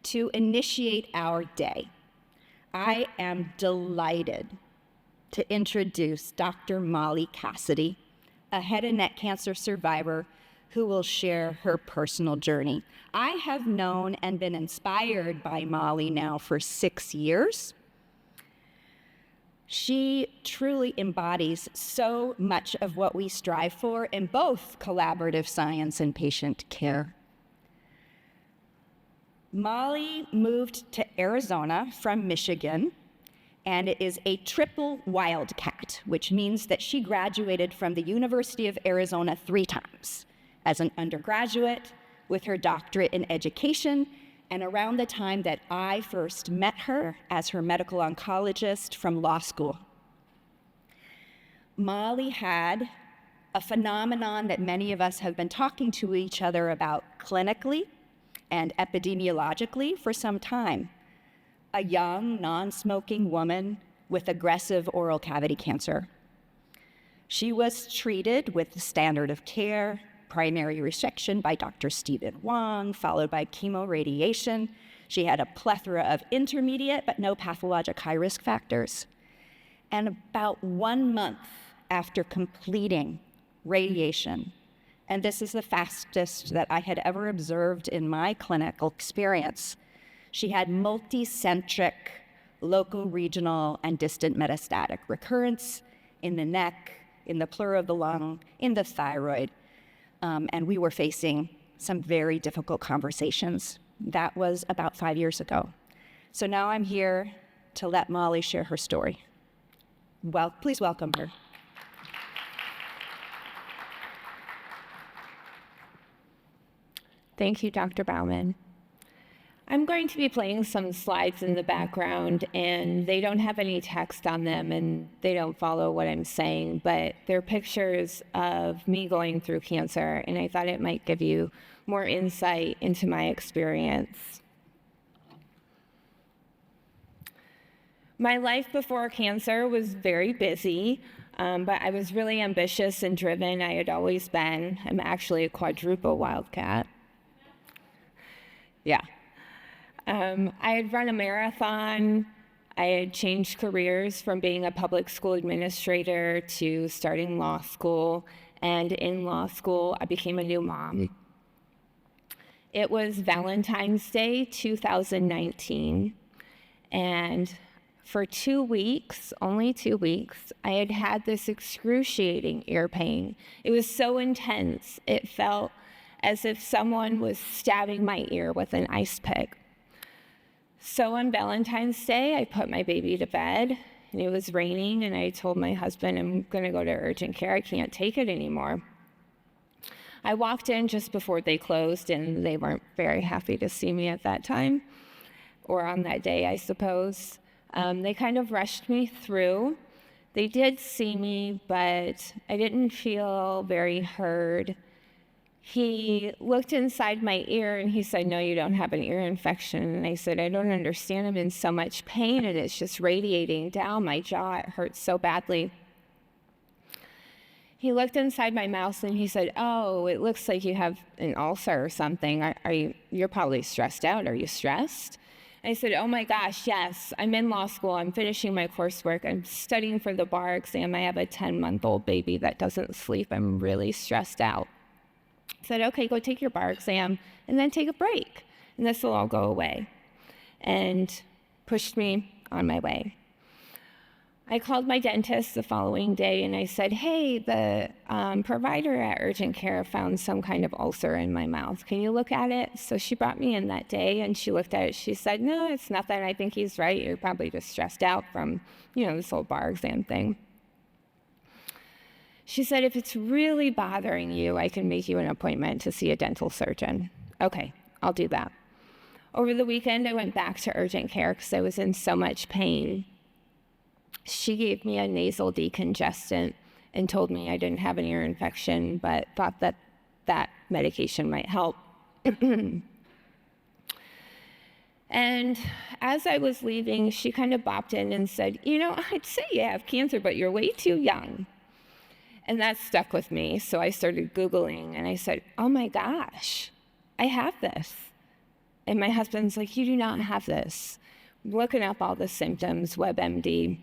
to initiate our day, I am delighted to introduce Dr. Molly Cassidy, a head and neck cancer survivor who will share her personal journey. I have known and been inspired by Molly now for 6 years. She truly embodies so much of what we strive for in both collaborative science and patient care. Molly moved to Arizona from Michigan and is a triple wildcat, which means that she graduated from the University of Arizona 3 times as an undergraduate, with her doctorate in education, and around the time that I first met her as her medical oncologist from law school. Molly had a phenomenon that many of us have been talking to each other about clinically and epidemiologically for some time: a young, non-smoking woman with aggressive oral cavity cancer. She was treated with the standard of care, primary resection by Dr. Stephen Wong, followed by chemoradiation. She had a plethora of intermediate but no pathologic high-risk factors. And about 1 month after completing radiation, and this is the fastest that I had ever observed in my clinical experience, she had multicentric, local, regional, and distant metastatic recurrence in the neck, in the pleura of the lung, in the thyroid. And we were facing some very difficult conversations. That was about 5 years ago. So now I'm here to let Molly share her story. Well, please welcome her. Thank you, Dr. Bauman. I'm going to be playing some slides in the background, and they don't have any text on them, and they don't follow what I'm saying, but they're pictures of me going through cancer, and I thought it might give you more insight into my experience. My life before cancer was very busy, but I was really ambitious and driven. I had always been. I'm actually a quadruple wildcat. Yeah. I had run a marathon. I had changed careers from being a public school administrator to starting law school. And in law school, I became a new mom. It was Valentine's Day, 2019. And for 2 weeks, only 2 weeks, I had had this excruciating ear pain. It was so intense. It felt as if someone was stabbing my ear with an ice pick. So on Valentine's Day, I put my baby to bed, and it was raining, and I told my husband, I'm going to go to urgent care. I can't take it anymore. I walked in just before they closed, and they weren't very happy to see me at that time, or on that day, I suppose. They kind of rushed me through. They did see me, but I didn't feel very heard. He looked inside my ear and he said, no, you don't have an ear infection. And I said, I don't understand. I'm in so much pain and it's just radiating down my jaw. It hurts so badly. He looked inside my mouth and he said, oh, it looks like you have an ulcer or something. You're probably stressed out. Are you stressed? And I said, oh my gosh, yes. I'm in law school. I'm finishing my coursework. I'm studying for the bar exam. I have a 10-month-old baby that doesn't sleep. I'm really stressed out. I said, okay, go take your bar exam and then take a break, and this will all go away, and pushed me on my way. I called my dentist the following day and I said, hey, the provider at urgent care found some kind of ulcer in my mouth. Can you look at it? So she brought me in that day and she looked at it. She said, no, it's nothing. I think he's right. You're probably just stressed out from, this whole bar exam thing. She said, if it's really bothering you, I can make you an appointment to see a dental surgeon. Okay, I'll do that. Over the weekend, I went back to urgent care because I was in so much pain. She gave me a nasal decongestant and told me I didn't have an ear infection, but thought that that medication might help. And as I was leaving, she kind of bopped in and said, I'd say you have cancer, but you're way too young. And that stuck with me. So I started Googling and I said, oh my gosh, I have this. And my husband's like, you do not have this. Looking up all the symptoms, WebMD.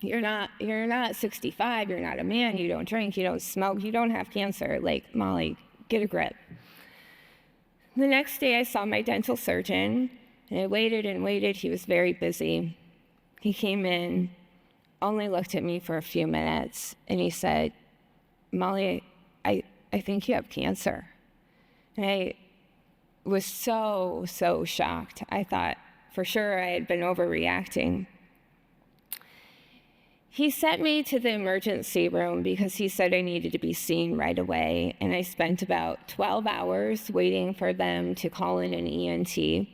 You're not 65, you're not a man, you don't drink, you don't smoke, you don't have cancer. Like, Molly, get a grip. The next day I saw my dental surgeon, and I waited and waited. He was very busy. He came in, only looked at me for a few minutes, and he said, Molly, I think you have cancer. And I was so shocked. I thought for sure I had been overreacting. He sent me to the emergency room because he said I needed to be seen right away, and I spent about 12 hours waiting for them to call in an ENT.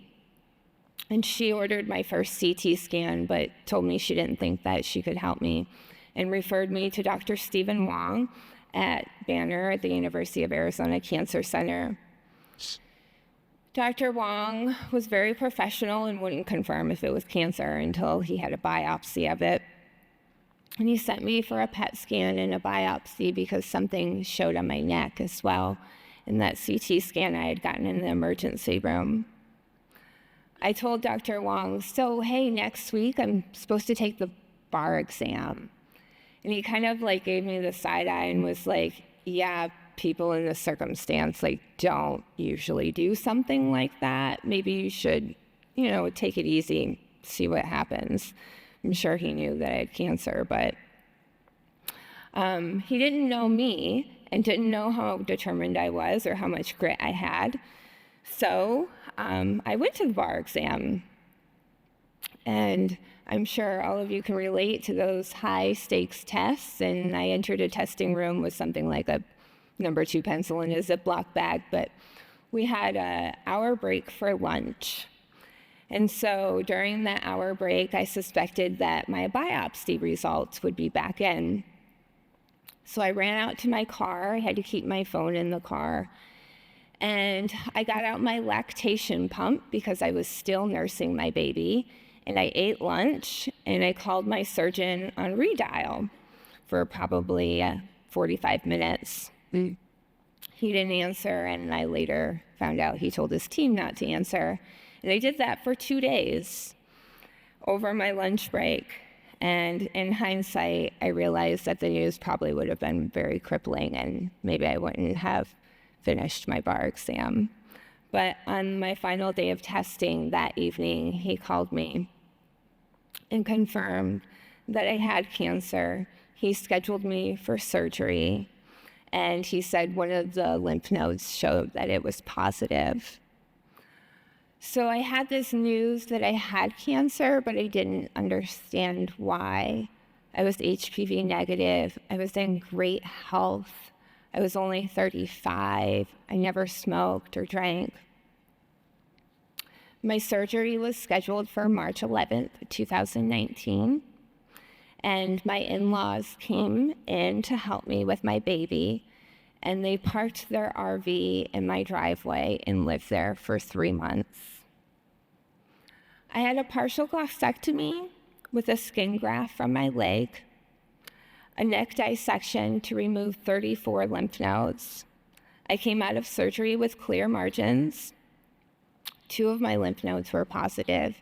And she ordered my first CT scan, but told me she didn't think that she could help me, and referred me to Dr. Stephen Wong at Banner at the University of Arizona Cancer Center. Dr. Wong was very professional and wouldn't confirm if it was cancer until he had a biopsy of it. And he sent me for a PET scan and a biopsy because something showed on my neck as well in that CT scan I had gotten in the emergency room. I told Dr. Wong, so hey, next week I'm supposed to take the bar exam. And he kind of like gave me the side eye and was like, yeah, people in this circumstance like don't usually do something like that. Maybe you should, take it easy, see what happens. I'm sure he knew that I had cancer, but he didn't know me and didn't know how determined I was or how much grit I had. So I went to the bar exam, and I'm sure all of you can relate to those high stakes tests. And I entered a testing room with something like a number 2 pencil in a Ziploc bag, but we had an hour break for lunch. And so during that hour break, I suspected that my biopsy results would be back in. So I ran out to my car. I had to keep my phone in the car. And I got out my lactation pump because I was still nursing my baby. And I ate lunch, and I called my surgeon on redial for probably 45 minutes. He didn't answer, and I later found out he told his team not to answer. And I did that for 2 days over my lunch break. And in hindsight, I realized that the news probably would have been very crippling, and maybe I wouldn't have finished my bar exam. But on my final day of testing that evening, he called me and confirmed that I had cancer. He scheduled me for surgery, and he said one of the lymph nodes showed that it was positive. So I had this news that I had cancer, but I didn't understand why. I was HPV negative. I was in great health. I was only 35. I never smoked or drank. My surgery was scheduled for March 11th, 2019. And my in-laws came in to help me with my baby. And they parked their RV in my driveway and lived there for 3 months. I had a partial gastrectomy with a skin graft from my leg, a neck dissection to remove 34 lymph nodes. I came out of surgery with clear margins. 2 of my lymph nodes were positive,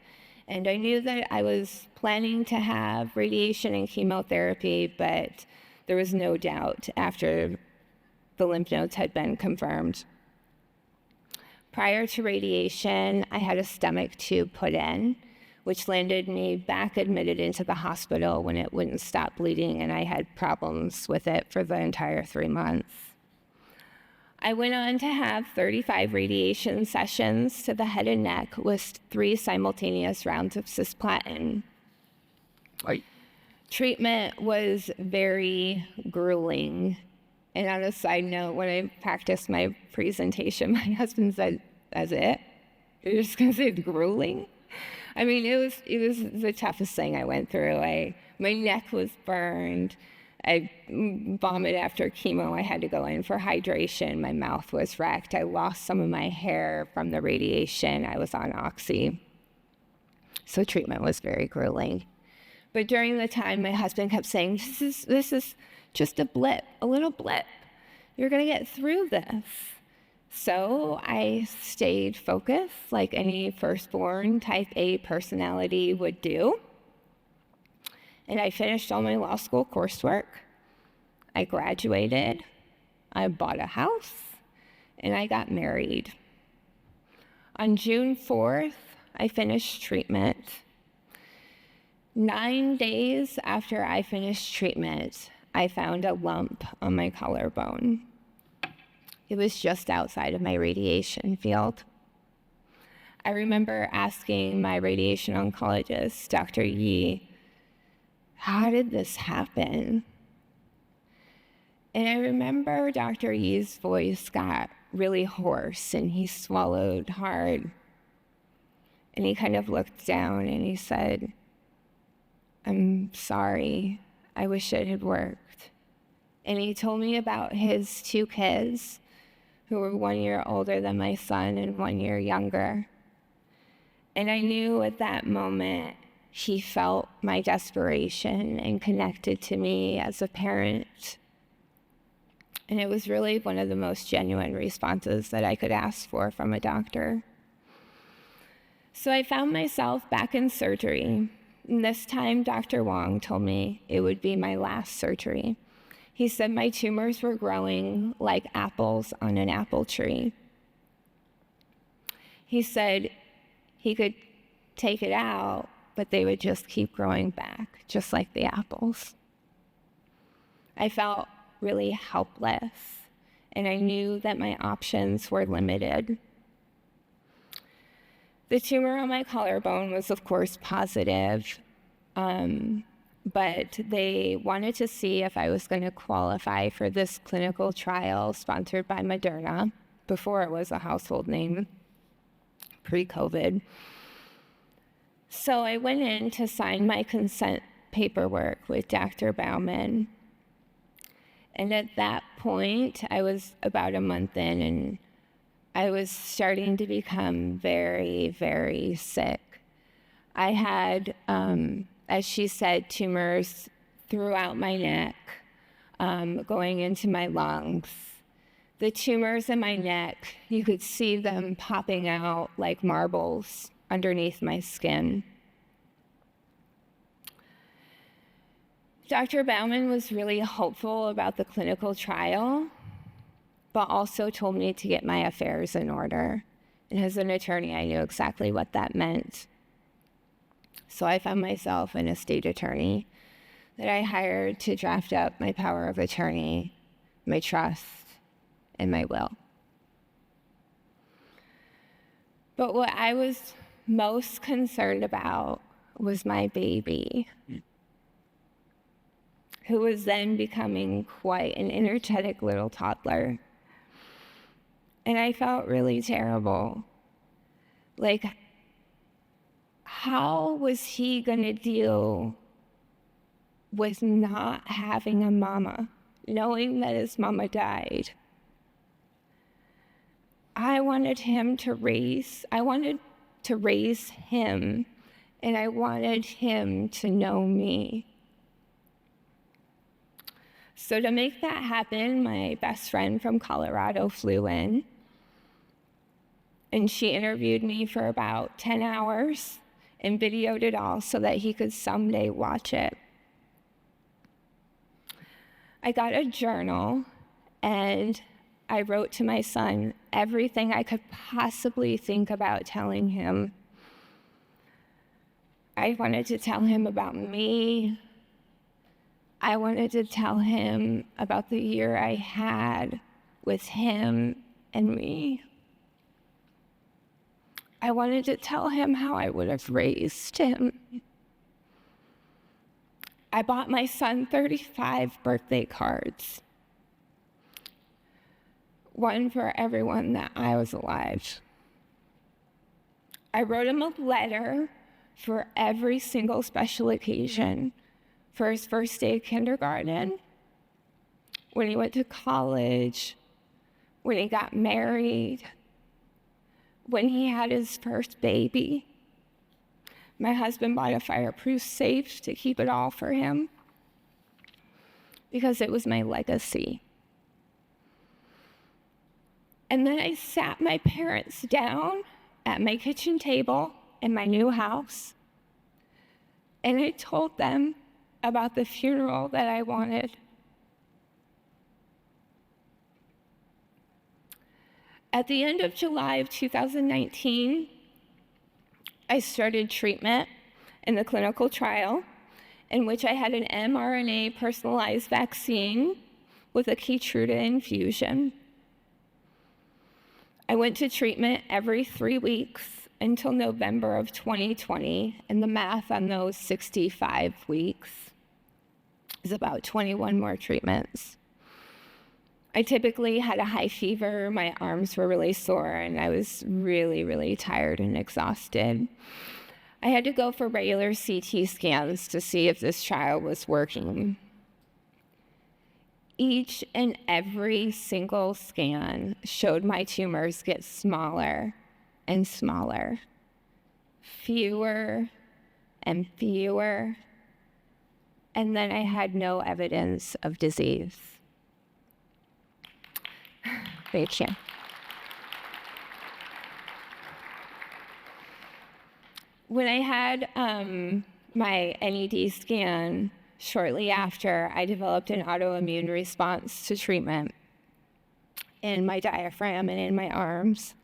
and I knew that I was planning to have radiation and chemotherapy, but there was no doubt after the lymph nodes had been confirmed. Prior to radiation, I had a stomach tube put in, which landed me back admitted into the hospital when it wouldn't stop bleeding, and I had problems with it for the entire 3 months. I went on to have 35 radiation sessions to the head and neck with 3 simultaneous rounds of cisplatin. Right. Treatment was very grueling. And on a side note, when I practiced my presentation, my husband said, "That's it? You're just gonna say grueling?" I mean, it was the toughest thing I went through. My neck was burned. I vomited after chemo. I had to go in for hydration. My mouth was wrecked. I lost some of my hair from the radiation. I was on oxy. So treatment was very grueling. But during the time, my husband kept saying, this is just a blip, a little blip. You're gonna get through this. So I stayed focused like any firstborn type A personality would do. And I finished all my law school coursework. I graduated. I bought a house. And I got married. On June 4th, I finished treatment. 9 days after I finished treatment, I found a lump on my collarbone. It was just outside of my radiation field. I remember asking my radiation oncologist, Dr. Yi, how did this happen? And I remember Dr. Yi's voice got really hoarse and he swallowed hard. And he kind of looked down and he said, I'm sorry, I wish it had worked. And he told me about his 2 kids who were 1 year older than my son and 1 year younger. And I knew at that moment he felt my desperation and connected to me as a parent. And it was really one of the most genuine responses that I could ask for from a doctor. So I found myself back in surgery. And this time, Dr. Wong told me it would be my last surgery. He said my tumors were growing like apples on an apple tree. He said he could take it out, but they would just keep growing back, just like the apples. I felt really helpless, and I knew that my options were limited. The tumor on my collarbone was, of course, positive, but they wanted to see if I was going to qualify for this clinical trial sponsored by Moderna before it was a household name, pre-COVID. So I went in to sign my consent paperwork with Dr. Bauman. And at that point, I was about a month in, and I was starting to become very, very sick. I had, as she said, tumors throughout my neck, going into my lungs. The tumors in my neck, you could see them popping out like marbles underneath my skin. Dr. Bauman was really hopeful about the clinical trial, but also told me to get my affairs in order. And as an attorney, I knew exactly what that meant. So I found myself an estate attorney that I hired to draft up my power of attorney, my trust, and my will. But what I was most concerned about was my baby, who was then becoming quite an energetic little toddler. And I felt really terrible. Like, how was he going to deal with not having a mama, knowing that his mama died? I wanted to raise him, and I wanted him to know me. So to make that happen, my best friend from Colorado flew in, and she interviewed me for about 10 hours and videoed it all so that he could someday watch it. I got a journal, and I wrote to my son everything I could possibly think about telling him. I wanted to tell him about me. I wanted to tell him about the year I had with him and me. I wanted to tell him how I would have raised him. I bought my son 35 birthday cards, one for everyone that I was alive. I wrote him a letter for every single special occasion, for his first day of kindergarten, when he went to college, when he got married, when he had his first baby. My husband bought a fireproof safe to keep it all for him because it was my legacy. And then I sat my parents down at my kitchen table in my new house, and I told them about the funeral that I wanted. At the end of July of 2019, I started treatment in the clinical trial in which I had an mRNA personalized vaccine with a Keytruda infusion. I went to treatment every 3 weeks until November of 2020, and the math on those 65 weeks is about 21 more treatments. I typically had a high fever, my arms were really sore, and I was really, really tired and exhausted. I had to go for regular CT scans to see if this trial was working. Each and every single scan showed my tumors get smaller and smaller, fewer and fewer, and then I had no evidence of disease. Thank you. When I had my NED scan, shortly after, I developed an autoimmune response to treatment in my diaphragm and in my arms.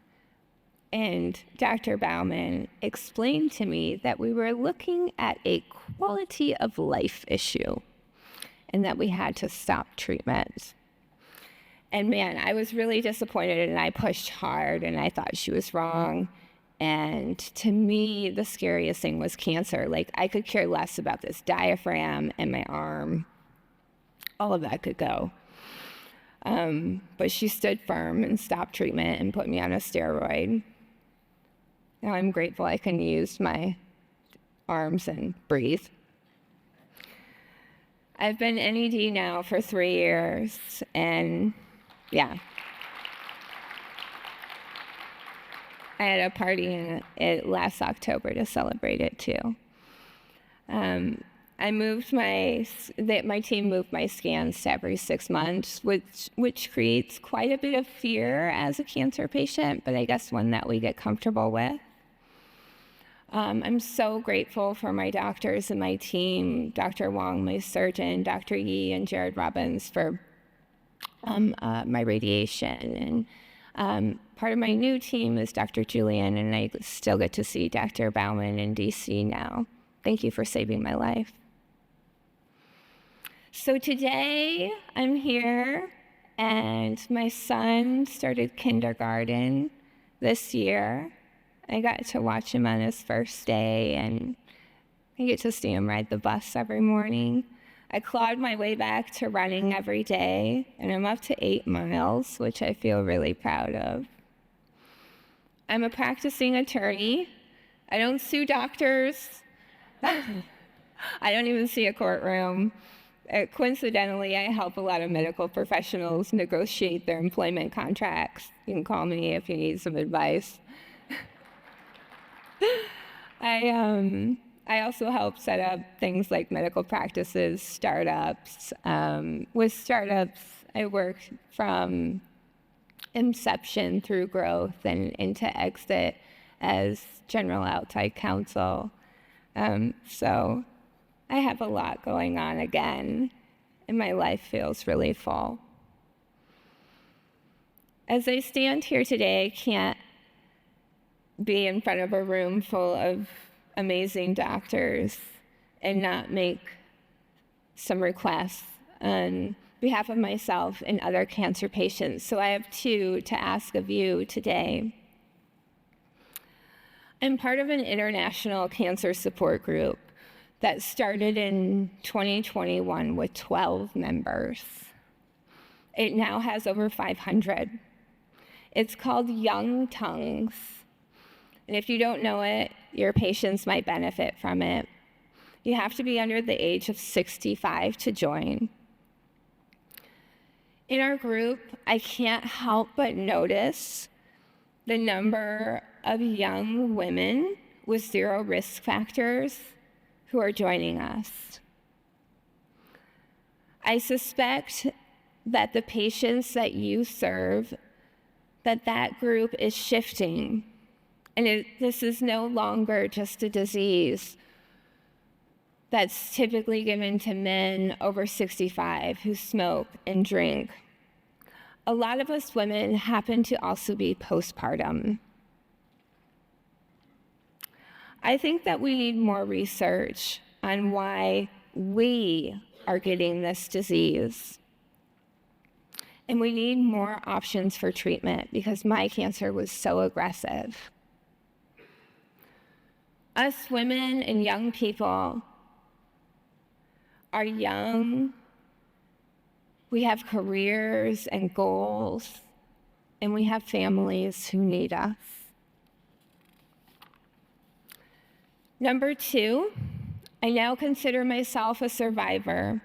And Dr. Bauman explained to me that we were looking at a quality of life issue and that we had to stop treatment. And man, I was really disappointed, and I pushed hard, and I thought she was wrong. And to me, the scariest thing was cancer. Like, I could care less about this diaphragm and my arm. All of that could go. But she stood firm and stopped treatment and put me on a steroid. Now I'm grateful I can use my arms and breathe. I've been NED now for 3 years, and yeah. I had a party last October to celebrate it too. My team moved my scans to every 6 months, which creates quite a bit of fear as a cancer patient, but I guess one that we get comfortable with. I'm so grateful for my doctors and my team, Dr. Wong, my surgeon, Dr. Yi, and Jared Robbins for my radiation. And part of my new team is Dr. Julian, and I still get to see Dr. Bauman in DC now. Thank you for saving my life. So today I'm here, and my son started kindergarten this year. I got to watch him on his first day, and I get to see him ride the bus every morning. I clawed my way back to running every day, and I'm up to 8 miles, which I feel really proud of. I'm a practicing attorney. I don't sue doctors. I don't even see a courtroom. Coincidentally, I help a lot of medical professionals negotiate their employment contracts. You can call me if you need some advice. I also help set up things like medical practices, startups. With startups, I work from inception through growth and into exit as general outside counsel. So I have a lot going on again, and my life feels really full. As I stand here today, I can't be in front of a room full of amazing doctors and not make some requests on behalf of myself and other cancer patients. So I have 2 to ask of you today. I'm part of an international cancer support group that started in 2021 with 12 members. It now has over 500. It's called Young Tongues. And if you don't know it, your patients might benefit from it. You have to be under the age of 65 to join. In our group, I can't help but notice the number of young women with 0 risk factors who are joining us. I suspect that the patients that you serve that group is shifting. And this is no longer just a disease that's typically given to men over 65 who smoke and drink. A lot of us women happen to also be postpartum. I think that we need more research on why we are getting this disease. And we need more options for treatment because my cancer was so aggressive. Us women and young people are young, we have careers and goals, and we have families who need us. Number 2, I now consider myself a survivor.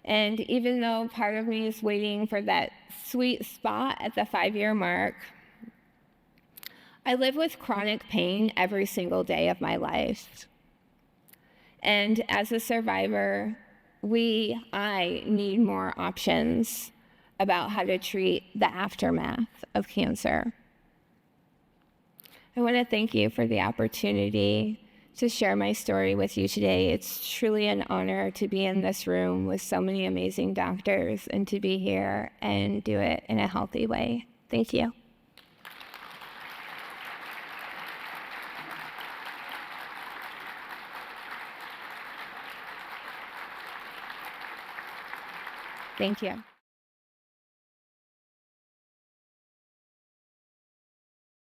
And even though part of me is waiting for that sweet spot at the 5-year mark, I live with chronic pain every single day of my life. And as a survivor, I need more options about how to treat the aftermath of cancer. I want to thank you for the opportunity to share my story with you today. It's truly an honor to be in this room with so many amazing doctors and to be here and do it in a healthy way. Thank you. Thank you.